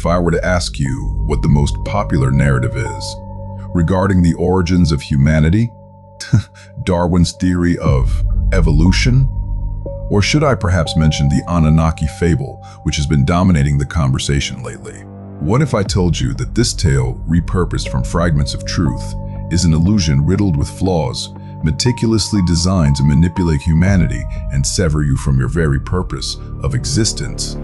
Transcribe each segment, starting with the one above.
if I were to ask you what the most popular narrative is regarding the origins of humanity, Darwin's theory of evolution, or should I perhaps mention the Anunnaki Fable, which has been dominating the conversation lately? What if I told you that this tale, repurposed from fragments of truth, is an illusion riddled with flaws, meticulously designed to manipulate humanity and sever you from your very purpose of existence?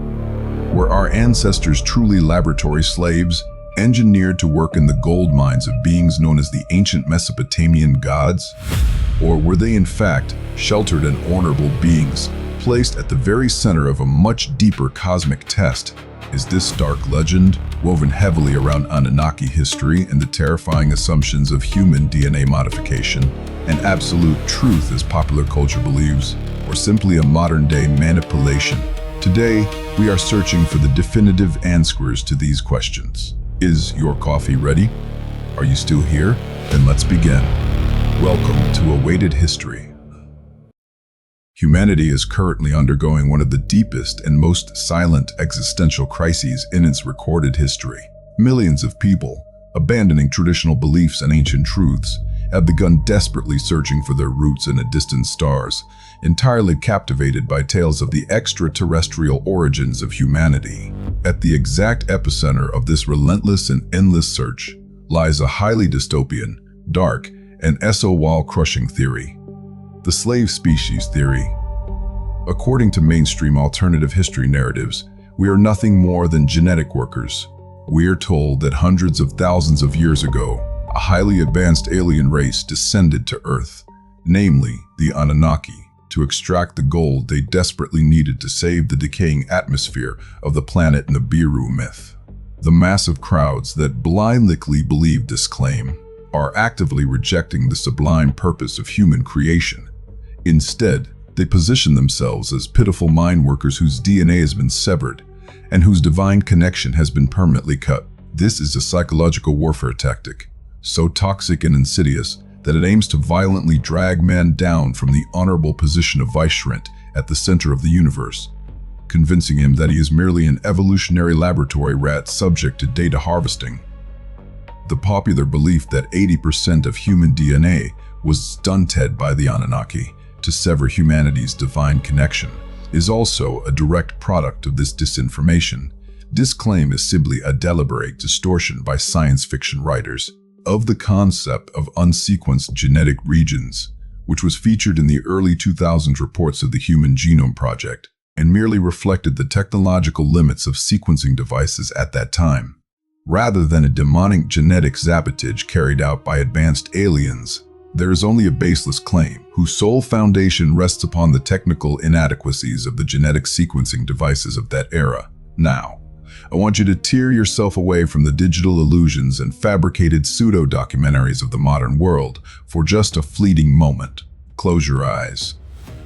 Were our ancestors truly laboratory slaves, engineered to work in the gold mines of beings known as the ancient Mesopotamian gods? Or were they in fact sheltered and honorable beings, placed at the very center of a much deeper cosmic test? Is this dark legend, woven heavily around Anunnaki history and the terrifying assumptions of human DNA modification, an absolute truth as popular culture believes, or simply a modern-day manipulation? Today, we are searching for the definitive answers to these questions. Is your coffee ready? Are you still here? Then let's begin. Welcome to Awaited History. Humanity is currently undergoing one of the deepest and most silent existential crises in its recorded history. Millions of people, abandoning traditional beliefs and ancient truths, have begun desperately searching for their roots in distant stars, entirely captivated by tales of the extraterrestrial origins of humanity. At the exact epicenter of this relentless and endless search lies a highly dystopian, dark, and soul-crushing theory: the slave species theory. According to mainstream alternative history narratives, we are nothing more than genetic workers. We are told that hundreds of thousands of years ago, a highly advanced alien race descended to Earth, namely the Anunnaki, to extract the gold they desperately needed to save the decaying atmosphere of the planet in the Biru myth. The massive crowds that blindly believe this claim are actively rejecting the sublime purpose of human creation. Instead, they position themselves as pitiful mind workers whose DNA has been severed and whose divine connection has been permanently cut. This is a psychological warfare tactic, so toxic and insidious that it aims to violently drag man down from the honorable position of vicegerent at the center of the universe, convincing him that he is merely an evolutionary laboratory rat subject to data harvesting. The popular belief that 80% of human DNA was stunted by the Anunnaki to sever humanity's divine connection is also a direct product of this disinformation. This claim is simply a deliberate distortion by science fiction writers of the concept of unsequenced genetic regions, which was featured in the early 2000s reports of the Human Genome Project, and merely reflected the technological limits of sequencing devices at that time. Rather than a demonic genetic sabotage carried out by advanced aliens, there is only a baseless claim whose sole foundation rests upon the technical inadequacies of the genetic sequencing devices of that era. Now, I want you to tear yourself away from the digital illusions and fabricated pseudo-documentaries of the modern world for just a fleeting moment. Close your eyes.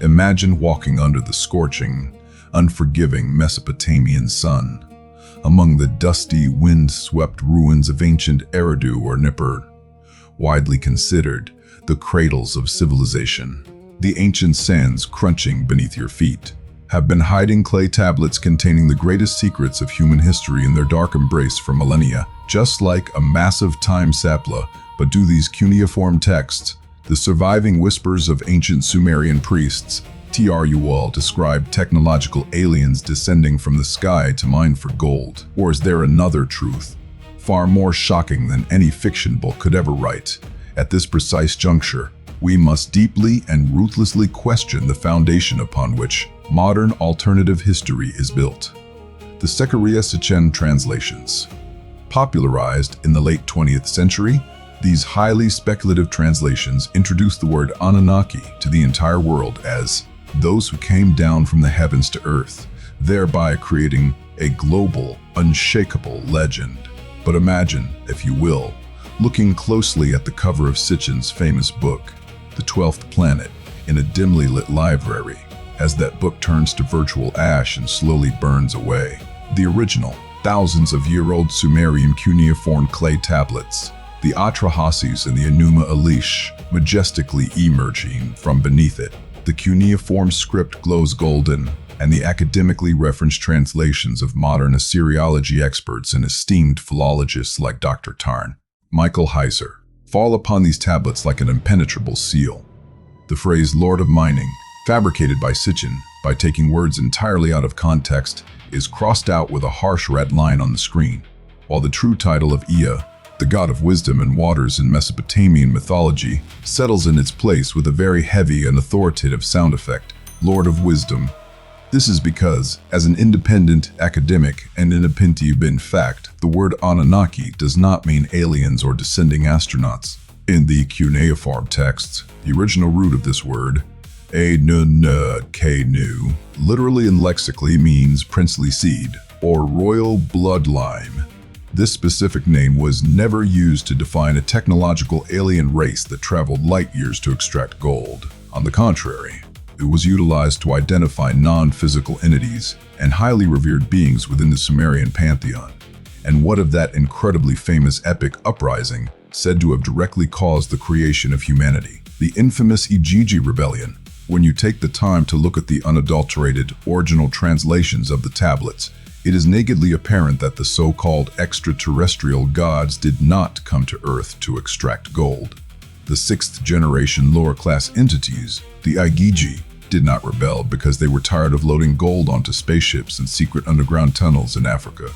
Imagine walking under the scorching, unforgiving Mesopotamian sun, among the dusty, wind-swept ruins of ancient Eridu or Nippur, widely considered the cradles of civilization. The ancient sands crunching beneath your feet have been hiding clay tablets containing the greatest secrets of human history in their dark embrace for millennia, just like a massive time sapla. But do these cuneiform texts, the surviving whispers of ancient Sumerian priests, TRUL describe technological aliens descending from the sky to mine for gold? Or is there another truth, far more shocking than any fiction book could ever write? At this precise juncture, we must deeply and ruthlessly question the foundation upon which modern alternative history is built. The Zechariah Sitchin translations. Popularized in the late 20th century, these highly speculative translations introduced the word Anunnaki to the entire world as those who came down from the heavens to earth, thereby creating a global, unshakable legend. But imagine, if you will, looking closely at the cover of Sitchin's famous book, The 12th Planet, in a dimly lit library, as that book turns to virtual ash and slowly burns away. The original, thousands-of-year-old Sumerian cuneiform clay tablets, the Atrahasis and the Enuma Elish, majestically emerging from beneath it. The cuneiform script glows golden, and the academically referenced translations of modern Assyriology experts and esteemed philologists like Dr. Tarn, Michael Heiser, fall upon these tablets like an impenetrable seal. The phrase Lord of Mining, fabricated by Sitchin by taking words entirely out of context, is crossed out with a harsh red line on the screen, while the true title of Ea, the god of wisdom and waters in Mesopotamian mythology, settles in its place with a very heavy and authoritative sound effect, Lord of Wisdom. This is because, as an independent academic and independent fact, the word Anunnaki does not mean aliens or descending astronauts. In the cuneiform texts, the original root of this word, Anunnaki, literally and lexically means princely seed or royal bloodline. This specific name was never used to define a technological alien race that traveled light years to extract gold. On the contrary, it was utilized to identify non-physical entities and highly revered beings within the Sumerian pantheon. And what of that incredibly famous epic uprising said to have directly caused the creation of humanity? The infamous Igigi Rebellion. When you take the time to look at the unadulterated original translations of the tablets, it is nakedly apparent that the so-called extraterrestrial gods did not come to Earth to extract gold. The sixth-generation lower-class entities, the Igigi, did not rebel because they were tired of loading gold onto spaceships and secret underground tunnels in Africa.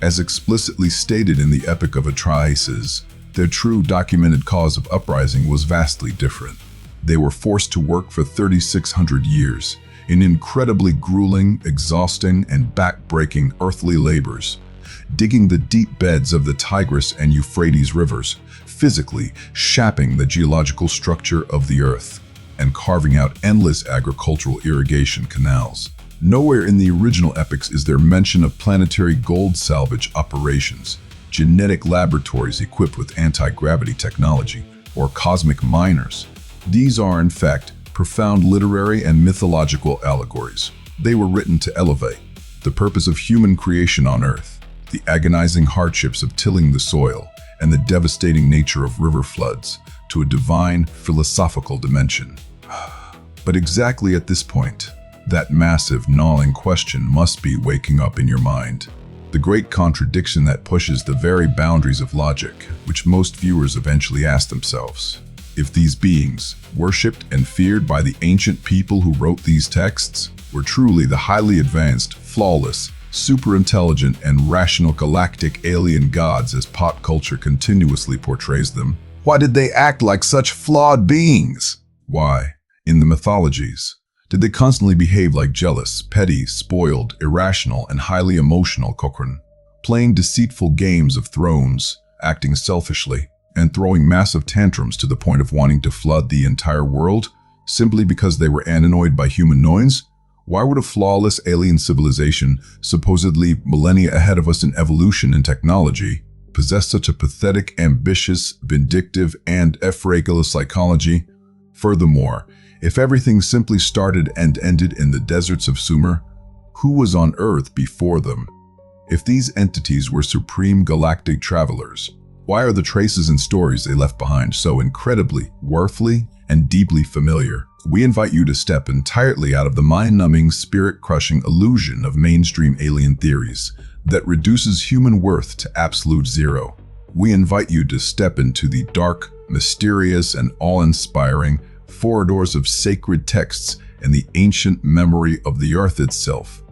As explicitly stated in the Epic of Atrahasis, their true documented cause of uprising was vastly different. They were forced to work for 3,600 years in incredibly grueling, exhausting, and back-breaking earthly labors, digging the deep beds of the Tigris and Euphrates rivers, physically shaping the geological structure of the earth, and carving out endless agricultural irrigation canals. Nowhere in the original epics is there mention of planetary gold salvage operations, genetic laboratories equipped with anti-gravity technology, or cosmic miners. These are, in fact, profound literary and mythological allegories. They were written to elevate the purpose of human creation on Earth, the agonizing hardships of tilling the soil, and the devastating nature of river floods to a divine philosophical dimension. But exactly at this point, that massive, gnawing question must be waking up in your mind. The great contradiction that pushes the very boundaries of logic, which most viewers eventually ask themselves. If these beings, worshipped and feared by the ancient people who wrote these texts, were truly the highly advanced, flawless, super-intelligent, and rational galactic alien gods as pop culture continuously portrays them, why did they act like such flawed beings? Why, in the mythologies, did they constantly behave like jealous, petty, spoiled, irrational, and highly emotional Kokran, playing deceitful games of thrones, acting selfishly, and throwing massive tantrums to the point of wanting to flood the entire world simply because they were annoyed by human noise? Why would a flawless alien civilization, supposedly millennia ahead of us in evolution and technology, possess such a pathetic, ambitious, vindictive, and efragal psychology? Furthermore, if everything simply started and ended in the deserts of Sumer, who was on Earth before them? If these entities were supreme galactic travelers, why are the traces and stories they left behind so incredibly, worthily, and deeply familiar? We invite you to step entirely out of the mind-numbing, spirit-crushing illusion of mainstream alien theories that reduces human worth to absolute zero. We invite you to step into the dark, mysterious, and awe-inspiring corridors of sacred texts and the ancient memory of the earth itself.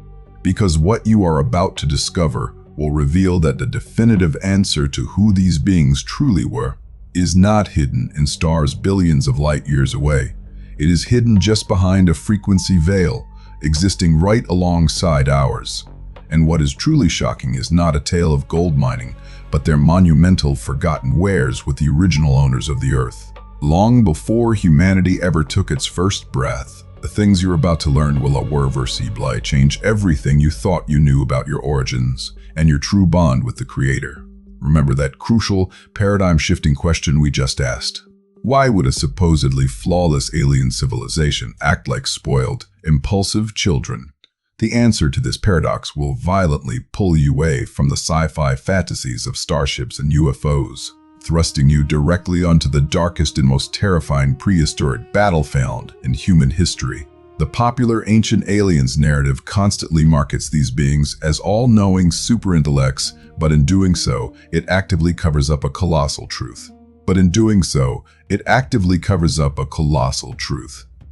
Because what you are about to discover will reveal that the definitive answer to who these beings truly were is not hidden in stars billions of light years away. It is hidden just behind a frequency veil, existing right alongside ours. And what is truly shocking is not a tale of gold mining, but their monumental forgotten wares with the original owners of the earth. Long before humanity ever took its first breath, the things you're about to learn will irreversibly change everything you thought you knew about your origins and your true bond with the Creator. Remember that crucial, paradigm-shifting question we just asked. Why would a supposedly flawless alien civilization act like spoiled, impulsive children? The answer to this paradox will violently pull you away from the sci-fi fantasies of starships and UFOs, thrusting you directly onto the darkest and most terrifying prehistoric battlefield in human history, The popular ancient aliens narrative constantly markets these beings as all-knowing superintellects, but in doing so, it actively covers up a colossal truth.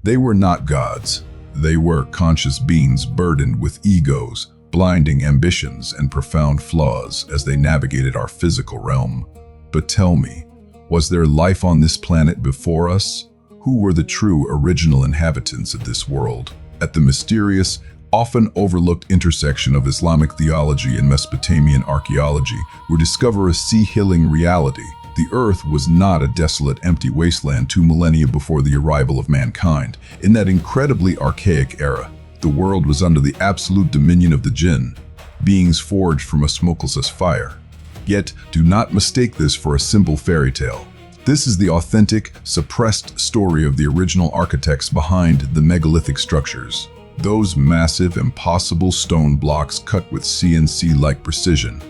They were not gods. They were conscious beings burdened with egos, blinding ambitions, and profound flaws as they navigated our physical realm. But tell me, was there life on this planet before us? Who were the true original inhabitants of this world? At the mysterious, often overlooked intersection of Islamic theology and Mesopotamian archaeology, we discover a sea-healing reality. The Earth was not a desolate, empty wasteland 2 millennia before the arrival of mankind. In that incredibly archaic era, the world was under the absolute dominion of the Jinn, beings forged from a smokeless fire. Yet, do not mistake this for a simple fairy tale. This is the authentic, suppressed story of the original architects behind the megalithic structures. Those massive, impossible stone blocks cut with CNC-like precision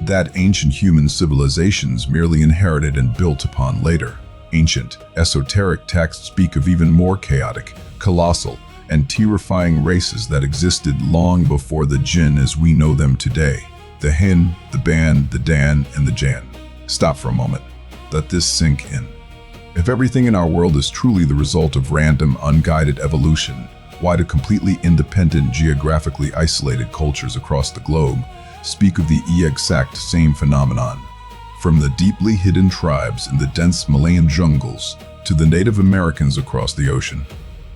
that ancient human civilizations merely inherited and built upon later. Ancient, esoteric texts speak of even more chaotic, colossal, and terrifying races that existed long before the Jinn as we know them today. The Hin, the Ban, the Dan, and the Jan. Stop for a moment. Let this sink in. If everything in our world is truly the result of random, unguided evolution, why do completely independent, geographically isolated cultures across the globe speak of the exact same phenomenon? From the deeply hidden tribes in the dense Malayan jungles to the Native Americans across the ocean,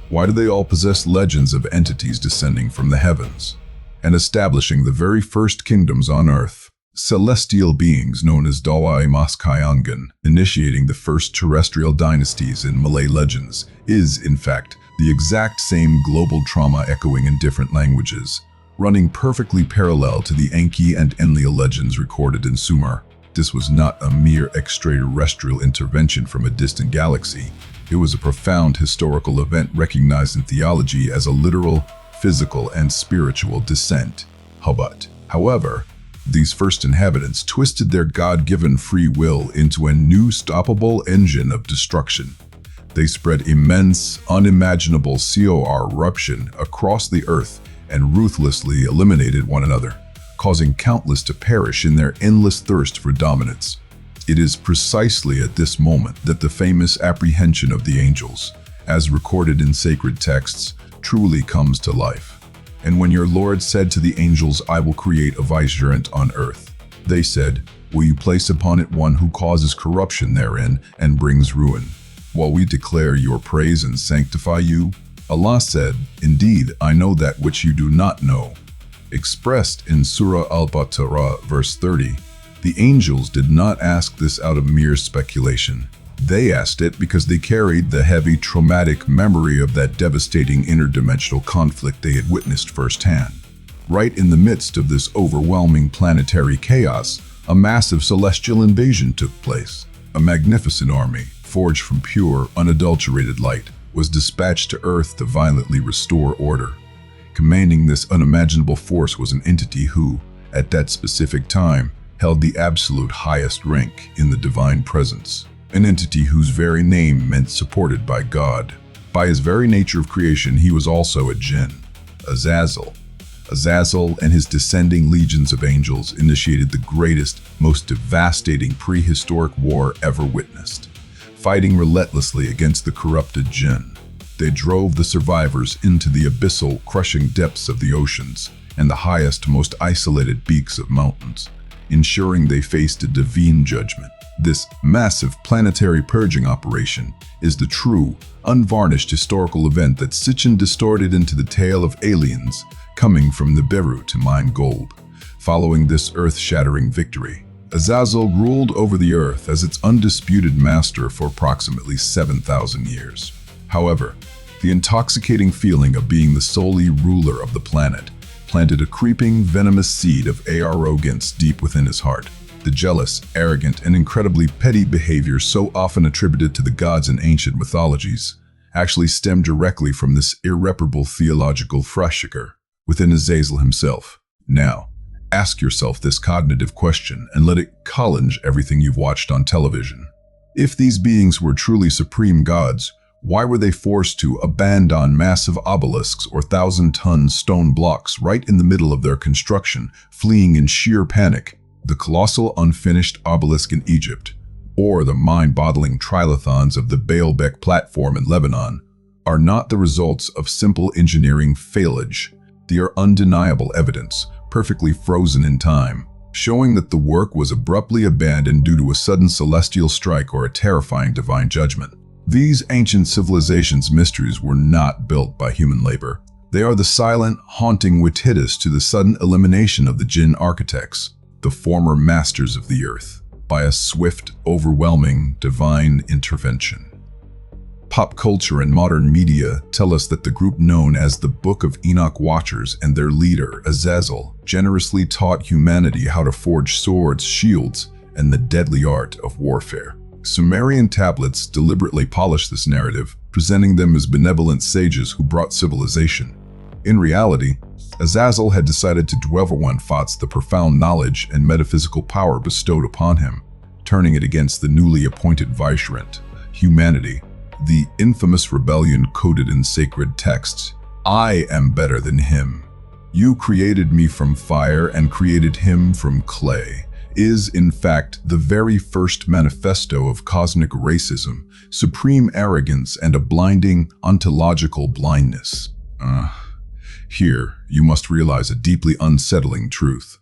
why do they all possess legends of entities descending from the heavens and establishing the very first kingdoms on Earth? Celestial beings known as Dawai Mas Kayangan, initiating the first terrestrial dynasties in Malay legends, is, in fact, the exact same global trauma echoing in different languages, running perfectly parallel to the Enki and Enlil legends recorded in Sumer. This was not a mere extraterrestrial intervention from a distant galaxy. It was a profound historical event recognized in theology as a literal, physical, and spiritual descent. However, these first inhabitants twisted their God-given free will into a new stoppable engine of destruction. They spread immense, unimaginable corruption across the earth and ruthlessly eliminated one another, causing countless to perish in their endless thirst for dominance. It is precisely at this moment that the famous apprehension of the angels, as recorded in sacred texts, truly comes to life. And when your Lord said to the angels, "I will create a vicegerent on earth," they said, "Will you place upon it one who causes corruption therein and brings ruin, while we declare your praise and sanctify you?" Allah said, "Indeed, I know that which you do not know." Expressed in Surah Al-Baqarah, verse 30, the angels did not ask this out of mere speculation. They asked it because they carried the heavy, traumatic memory of that devastating interdimensional conflict they had witnessed firsthand. Right in the midst of this overwhelming planetary chaos, a massive celestial invasion took place. A magnificent army, forged from pure, unadulterated light, was dispatched to Earth to violently restore order. Commanding this unimaginable force was an entity who, at that specific time, held the absolute highest rank in the divine presence. An entity whose very name meant supported by God. By his very nature of creation, he was also a Jinn, Azazel. Azazel and his descending legions of angels initiated the greatest, most devastating prehistoric war ever witnessed. Fighting relentlessly against the corrupted Jinn, they drove the survivors into the abyssal, crushing depths of the oceans and the highest, most isolated peaks of mountains, ensuring they faced a divine judgment. This massive planetary purging operation is the true, unvarnished historical event that Sitchin distorted into the tale of aliens coming from the Beru to mine gold. Following this earth-shattering victory, Azazel ruled over the earth as its undisputed master for approximately 7,000 years. However, the intoxicating feeling of being the solely ruler of the planet planted a creeping, venomous seed of arrogance deep within his heart. The jealous, arrogant, and incredibly petty behavior so often attributed to the gods in ancient mythologies actually stemmed directly from this irreparable theological fracture within Azazel himself. Now, ask yourself this cognitive question and let it challenge everything you've watched on television. If these beings were truly supreme gods, Why were they forced to abandon massive obelisks or 1,000-ton stone blocks right in the middle of their construction, fleeing in sheer panic? The colossal unfinished obelisk in Egypt, or the mind-boggling trilithons of the Baalbek platform in Lebanon, are not the results of simple engineering failage. They are undeniable evidence, perfectly frozen in time, showing that the work was abruptly abandoned due to a sudden celestial strike or a terrifying divine judgment. These ancient civilizations' mysteries were not built by human labor. They are the silent, haunting witness to the sudden elimination of the Jinn architects, the former masters of the earth, by a swift, overwhelming, divine intervention. Pop culture and modern media tell us that the group known as the Book of Enoch Watchers and their leader, Azazel, generously taught humanity how to forge swords, shields, and the deadly art of warfare. Sumerian tablets deliberately polished this narrative, presenting them as benevolent sages who brought civilization. In reality, Azazel had decided to everyone fought the profound knowledge and metaphysical power bestowed upon him, turning it against the newly appointed vicegerent, humanity. The infamous rebellion coded in sacred texts, "I am better than him. You created me from fire and created him from clay," is in fact the very first manifesto of cosmic racism, supreme arrogance, and a blinding ontological blindness. Here, you must realize a deeply unsettling truth,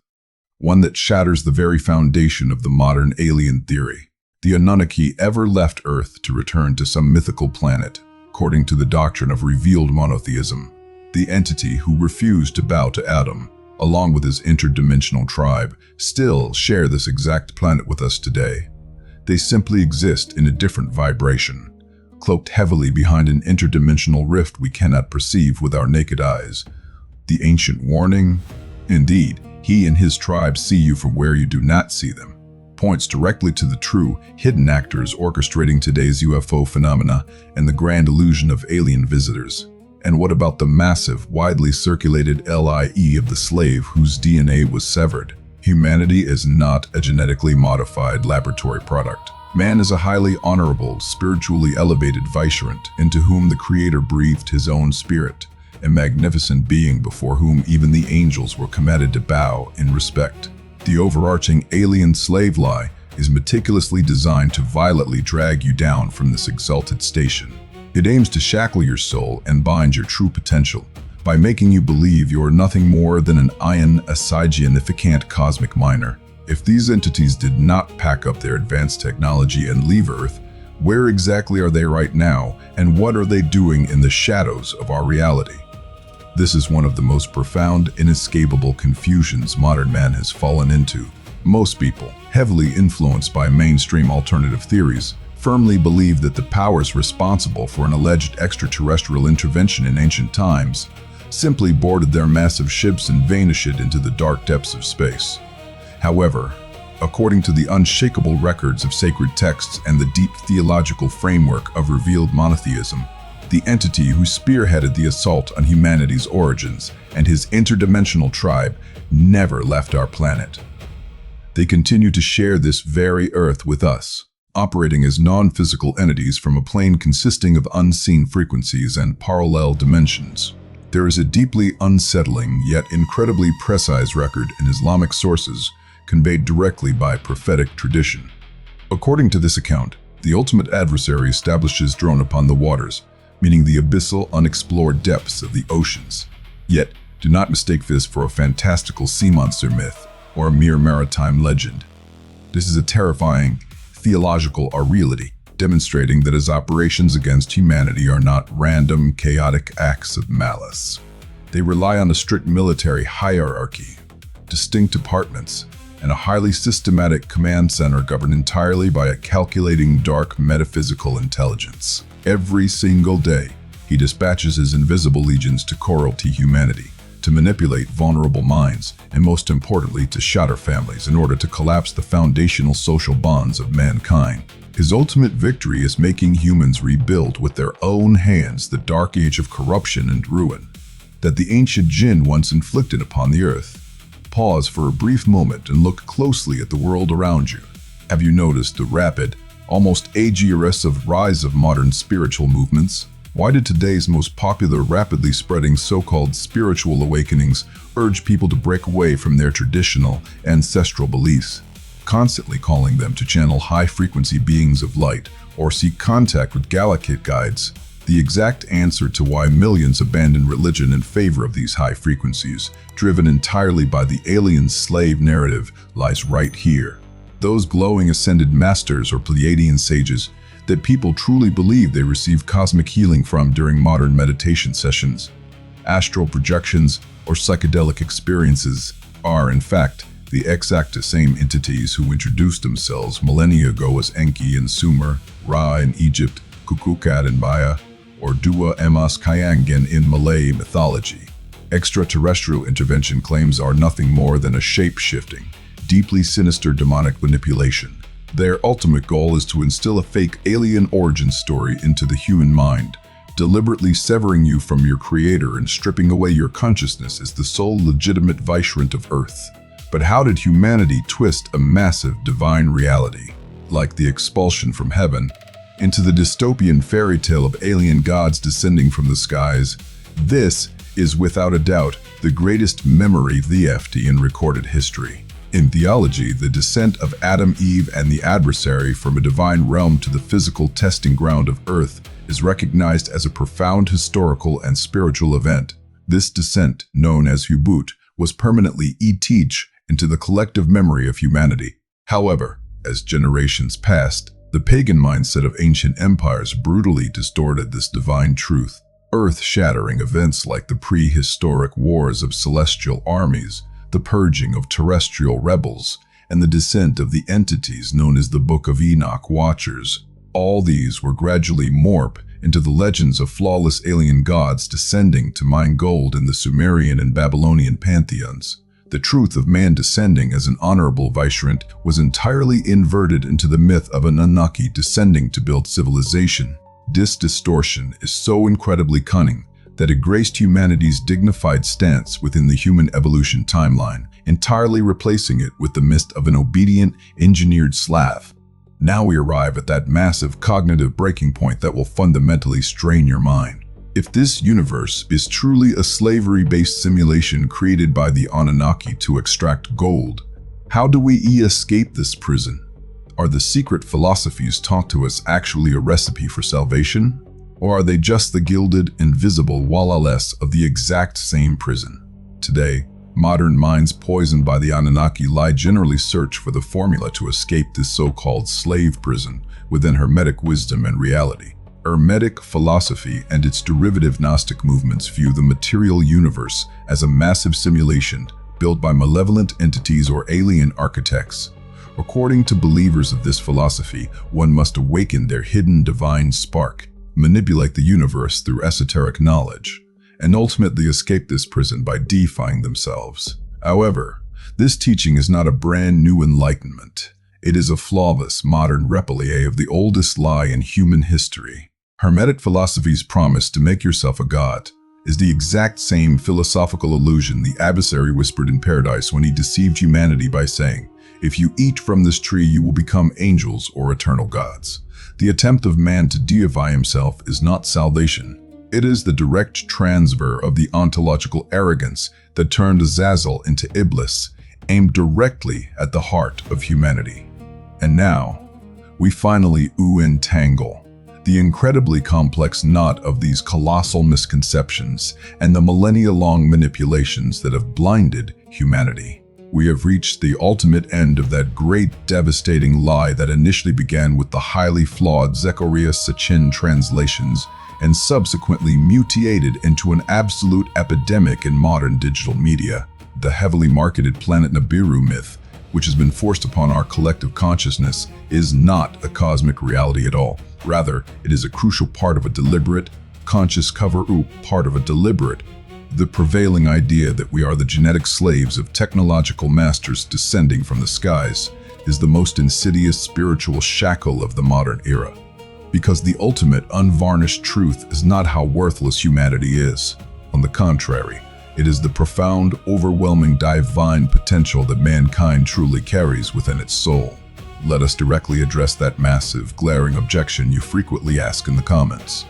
one that shatters the very foundation of the modern alien theory. The Anunnaki ever left Earth to return to some mythical planet, according to the doctrine of revealed monotheism. The entity who refused to bow to Adam, along with his interdimensional tribe, still share this exact planet with us today. They simply exist in a different vibration, cloaked heavily behind an interdimensional rift we cannot perceive with our naked eyes. The ancient warning, indeed, he and his tribe see you from where you do not see them, points directly to the true, hidden actors orchestrating today's UFO phenomena and the grand illusion of alien visitors. And what about the massive, widely circulated LIE of the slave whose DNA was severed? Humanity is not a genetically modified laboratory product. Man is a highly honorable, spiritually elevated vicegerent into whom the Creator breathed his own spirit, a magnificent being before whom even the angels were commanded to bow in respect. The overarching alien slave lie is meticulously designed to violently drag you down from this exalted station. It aims to shackle your soul and bind your true potential by making you believe you are nothing more than an insignificant cosmic minor. If these entities did not pack up their advanced technology and leave Earth, where exactly are they right now, and what are they doing in the shadows of our reality? This is one of the most profound, inescapable confusions modern man has fallen into. Most people, heavily influenced by mainstream alternative theories, firmly believe that the powers responsible for an alleged extraterrestrial intervention in ancient times simply boarded their massive ships and vanished into the dark depths of space. However, according to the unshakable records of sacred texts and the deep theological framework of revealed monotheism, the entity who spearheaded the assault on humanity's origins and his interdimensional tribe never left our planet. They continue to share this very Earth with us, operating as non-physical entities from a plane consisting of unseen frequencies and parallel dimensions. There is a deeply unsettling yet incredibly precise record in Islamic sources conveyed directly by prophetic tradition. According to this account, the ultimate adversary establishes drone upon the waters, meaning the abyssal, unexplored depths of the oceans. Yet, do not mistake this for a fantastical sea monster myth or a mere maritime legend. This is a terrifying, theological reality, demonstrating that his operations against humanity are not random, chaotic acts of malice. They rely on a strict military hierarchy, distinct departments, and a highly systematic command center governed entirely by a calculating, dark, metaphysical intelligence. Every single day, he dispatches his invisible legions to corrupt humanity, to manipulate vulnerable minds, and most importantly, to shatter families in order to collapse the foundational social bonds of mankind. His ultimate victory is making humans rebuild with their own hands the dark age of corruption and ruin that the ancient Jinn once inflicted upon the earth. Pause for a brief moment and look closely at the world around you. Have you noticed the rapid, almost aggressive rise of modern spiritual movements? Why did today's most popular, rapidly spreading so-called spiritual awakenings urge people to break away from their traditional, ancestral beliefs, constantly calling them to channel high-frequency beings of light or seek contact with galactic guides? The exact answer to why millions abandon religion in favor of these high frequencies, driven entirely by the alien slave narrative, lies right here. Those glowing ascended masters or Pleiadian sages that people truly believe they receive cosmic healing from during modern meditation sessions, astral projections, or psychedelic experiences are, in fact, the exact same entities who introduced themselves millennia ago as Enki in Sumer, Ra in Egypt, Kukulkan in Maya, or Dua Emas Kayangan in Malay mythology. Extraterrestrial intervention claims are nothing more than a shape-shifting, deeply sinister demonic manipulation. Their ultimate goal is to instill a fake alien origin story into the human mind, deliberately severing you from your creator and stripping away your consciousness as the sole legitimate vicegerent of Earth. But how did humanity twist a massive divine reality, like the expulsion from heaven, into the dystopian fairy tale of alien gods descending from the skies? This is without a doubt the greatest memory theft in recorded history. In theology, the descent of Adam, Eve, and the adversary from a divine realm to the physical testing ground of Earth is recognized as a profound historical and spiritual event. This descent, known as Hubut, was permanently etched into the collective memory of humanity. However, as generations passed, the pagan mindset of ancient empires brutally distorted this divine truth. Earth-shattering events like the prehistoric wars of celestial armies, the purging of terrestrial rebels, and the descent of the entities known as the Book of Enoch Watchers. All these were gradually morphed into the legends of flawless alien gods descending to mine gold in the Sumerian and Babylonian pantheons. The truth of man descending as an honorable vicegerent was entirely inverted into the myth of an Anunnaki descending to build civilization. This distortion is so incredibly cunning that it graced humanity's dignified stance within the human evolution timeline, entirely replacing it with the myth of an obedient, engineered slave. Now we arrive at that massive cognitive breaking point that will fundamentally strain your mind. If this universe is truly a slavery-based simulation created by the Anunnaki to extract gold, how do we escape this prison? Are the secret philosophies taught to us actually a recipe for salvation? Or are they just the gilded, invisible walls of the exact same prison? Today, modern minds poisoned by the Anunnaki lie generally search for the formula to escape this so-called slave prison within Hermetic wisdom and reality. Hermetic philosophy and its derivative Gnostic movements view the material universe as a massive simulation built by malevolent entities or alien architects. According to believers of this philosophy, one must awaken their hidden divine spark, manipulate the universe through esoteric knowledge, and ultimately escape this prison by defying themselves. However, this teaching is not a brand new enlightenment. It is a flawless, modern replica of the oldest lie in human history. Hermetic philosophy's promise to make yourself a god is the exact same philosophical illusion the adversary whispered in paradise when he deceived humanity by saying, "If you eat from this tree, you will become angels or eternal gods." The attempt of man to deify himself is not salvation. It is the direct transfer of the ontological arrogance that turned Azazel into Iblis, aimed directly at the heart of humanity. And now, we finally untangle the incredibly complex knot of these colossal misconceptions and the millennia-long manipulations that have blinded humanity. We have reached the ultimate end of that great devastating lie that initially began with the highly flawed Zechariah Sitchin translations and subsequently mutated into an absolute epidemic in modern digital media. The heavily marketed Planet Nibiru myth, which has been forced upon our collective consciousness, is not a cosmic reality at all. Rather, it is a crucial part of a deliberate, conscious cover-up, the prevailing idea that we are the genetic slaves of technological masters descending from the skies is the most insidious spiritual shackle of the modern era. Because the ultimate unvarnished truth is not how worthless humanity is. On the contrary, it is the profound, overwhelming divine potential that mankind truly carries within its soul. let us directly address that massive, glaring objection you frequently ask in the comments,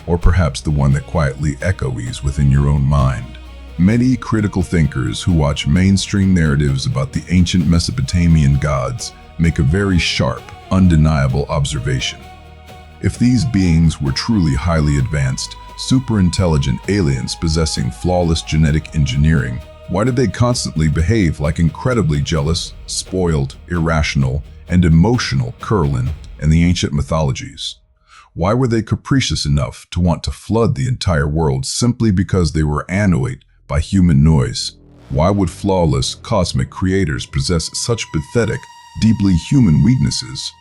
or perhaps the one that quietly echoes within your own mind. Many critical thinkers who watch mainstream narratives about the ancient Mesopotamian gods make a very sharp, undeniable observation. If these beings were truly highly advanced, super-intelligent aliens possessing flawless genetic engineering, why did they constantly behave like incredibly jealous, spoiled, irrational, and emotional Kurlan in the ancient mythologies? Why were they capricious enough to want to flood the entire world simply because they were annoyed by human noise? Why would flawless cosmic creators possess such pathetic, deeply human weaknesses?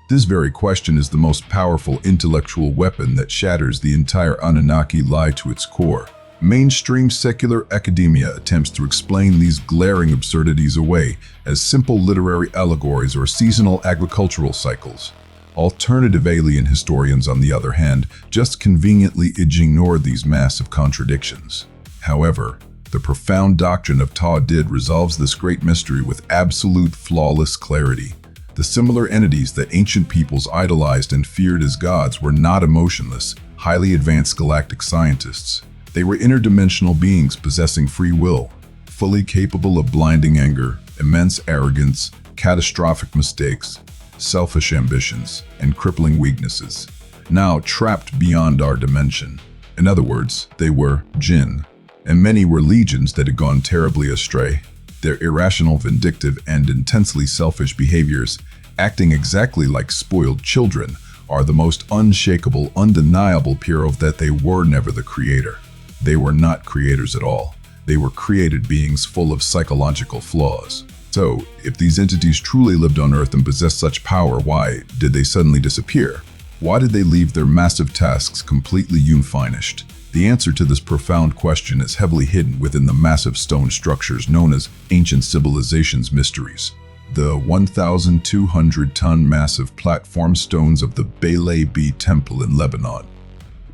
This very question is the most powerful intellectual weapon that shatters the entire Anunnaki lie to its core. Mainstream secular academia attempts to explain these glaring absurdities away as simple literary allegories or seasonal agricultural cycles. Alternative alien historians, on the other hand, just conveniently ignore these massive contradictions. However, the profound doctrine of Ta-Did resolves this great mystery with absolute flawless clarity. The similar entities that ancient peoples idolized and feared as gods were not emotionless, highly advanced galactic scientists. They were interdimensional beings possessing free will, fully capable of blinding anger, immense arrogance, catastrophic mistakes, selfish ambitions, and crippling weaknesses, now trapped beyond our dimension. In other words, they were Jinn, and many were legions that had gone terribly astray. Their irrational, vindictive, and intensely selfish behaviors, acting exactly like spoiled children, are the most unshakable, undeniable proof that they were never the creator. They were not creators at all. They were created beings full of psychological flaws. So, if these entities truly lived on Earth and possessed such power, why did they suddenly disappear? Why did they leave their massive tasks completely unfinished? The answer to this profound question is heavily hidden within the massive stone structures known as ancient civilizations' mysteries. The 1,200-ton massive platform stones of the Baalbek temple in Lebanon,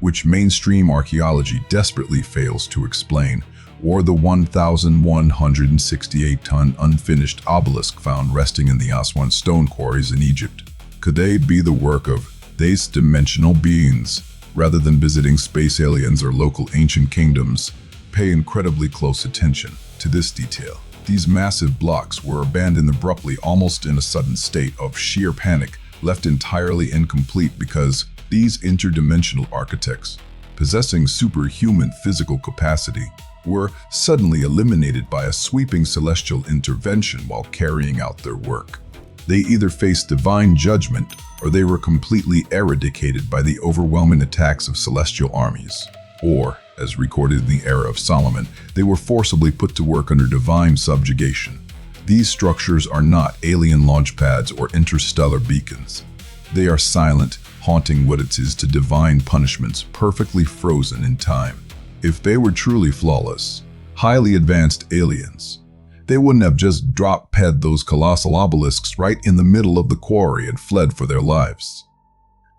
which mainstream archaeology desperately fails to explain, or the 1,168-ton unfinished obelisk found resting in the Aswan stone quarries in Egypt. Could they be the work of these dimensional beings? Rather than visiting space aliens or local ancient kingdoms, pay incredibly close attention to this detail. These massive blocks were abandoned abruptly, almost in a sudden state of sheer panic, left entirely incomplete because these interdimensional architects, possessing superhuman physical capacity, were suddenly eliminated by a sweeping celestial intervention while carrying out their work. They either faced divine judgment or they were completely eradicated by the overwhelming attacks of celestial armies. Or, as recorded in the era of Solomon, they were forcibly put to work under divine subjugation. These structures are not alien launch pads or interstellar beacons. They are silent, haunting witnesses to divine punishments perfectly frozen in time. If they were truly flawless, highly advanced aliens, they wouldn't have just drop-ped those colossal obelisks right in the middle of the quarry and fled for their lives.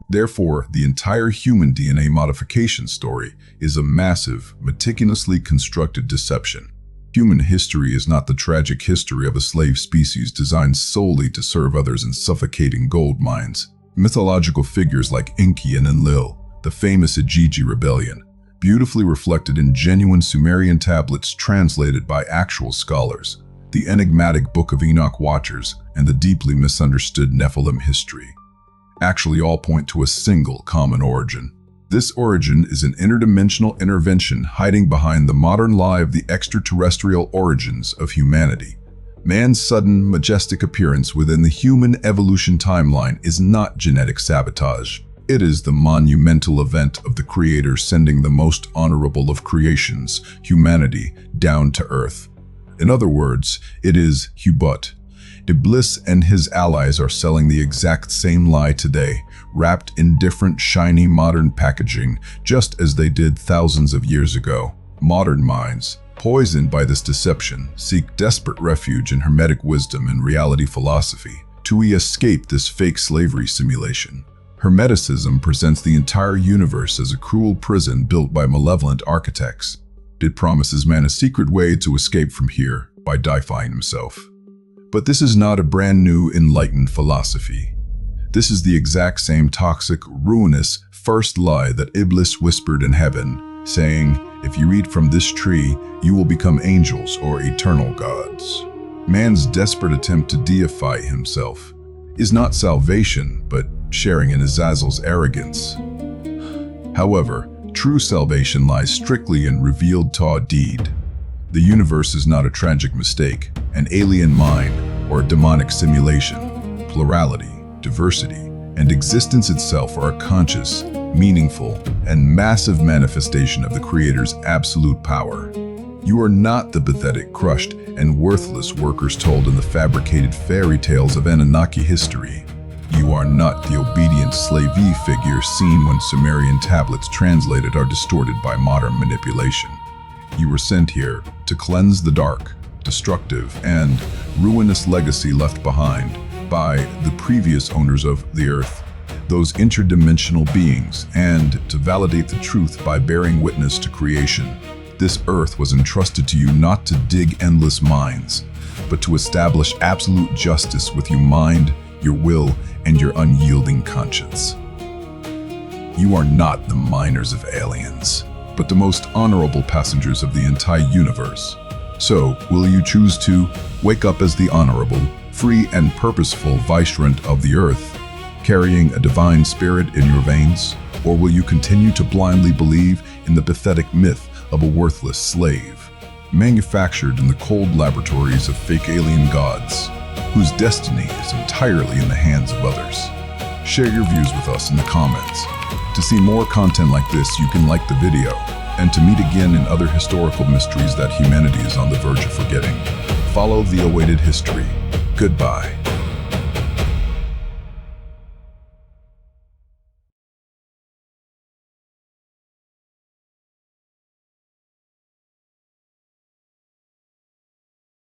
Therefore, the entire human DNA modification story is a massive, meticulously constructed deception. Human history is not the tragic history of a slave species designed solely to serve others in suffocating gold mines. Mythological figures like Enki and Enlil, the famous Igigi rebellion, beautifully reflected in genuine Sumerian tablets translated by actual scholars, the enigmatic Book of Enoch Watchers, and the deeply misunderstood Nephilim history, actually all point to a single common origin. This origin is an interdimensional intervention hiding behind the modern lie of the extraterrestrial origins of humanity. Man's sudden, majestic appearance within the human evolution timeline is not genetic sabotage. It is the monumental event of the Creator sending the most honorable of creations, humanity, down to Earth. In other words, it is Hubut. Iblis and his allies are selling the exact same lie today, wrapped in different shiny modern packaging, just as they did thousands of years ago. Modern minds, poisoned by this deception, seek desperate refuge in hermetic wisdom and reality philosophy to escape this fake slavery simulation. Hermeticism presents the entire universe as a cruel prison built by malevolent architects. It promises man a secret way to escape from here by deifying himself. But this is not a brand new enlightened philosophy. This is the exact same toxic, ruinous first lie that Iblis whispered in heaven, saying, if you eat from this tree, you will become angels or eternal gods. Man's desperate attempt to deify himself is not salvation, but sharing in Azazel's arrogance. However, true salvation lies strictly in revealed Ta'deed. The universe is not a tragic mistake, an alien mind, or a demonic simulation. Plurality, diversity, and existence itself are a conscious, meaningful, and massive manifestation of the Creator's absolute power. You are not the pathetic, crushed, and worthless workers told in the fabricated fairy tales of Anunnaki history. You are not the obedient slavey figure seen when Sumerian tablets translated are distorted by modern manipulation. You were sent here to cleanse the dark, destructive, and ruinous legacy left behind by the previous owners of the earth, those interdimensional beings, and to validate the truth by bearing witness to creation. This earth was entrusted to you not to dig endless mines, but to establish absolute justice with your mind, your will, and your unyielding conscience. You are not the miners of aliens, but the most honorable passengers of the entire universe. So, will you choose to wake up as the honorable, free and purposeful vicegerent of the earth, carrying a divine spirit in your veins? Or will you continue to blindly believe in the pathetic myth of a worthless slave, manufactured in the cold laboratories of fake alien gods, whose destiny is entirely in the hands of others? Share your views with us in the comments. To see more content like this, you can like the video, and to meet again in other historical mysteries that humanity is on the verge of forgetting. Follow the awaited history. Goodbye.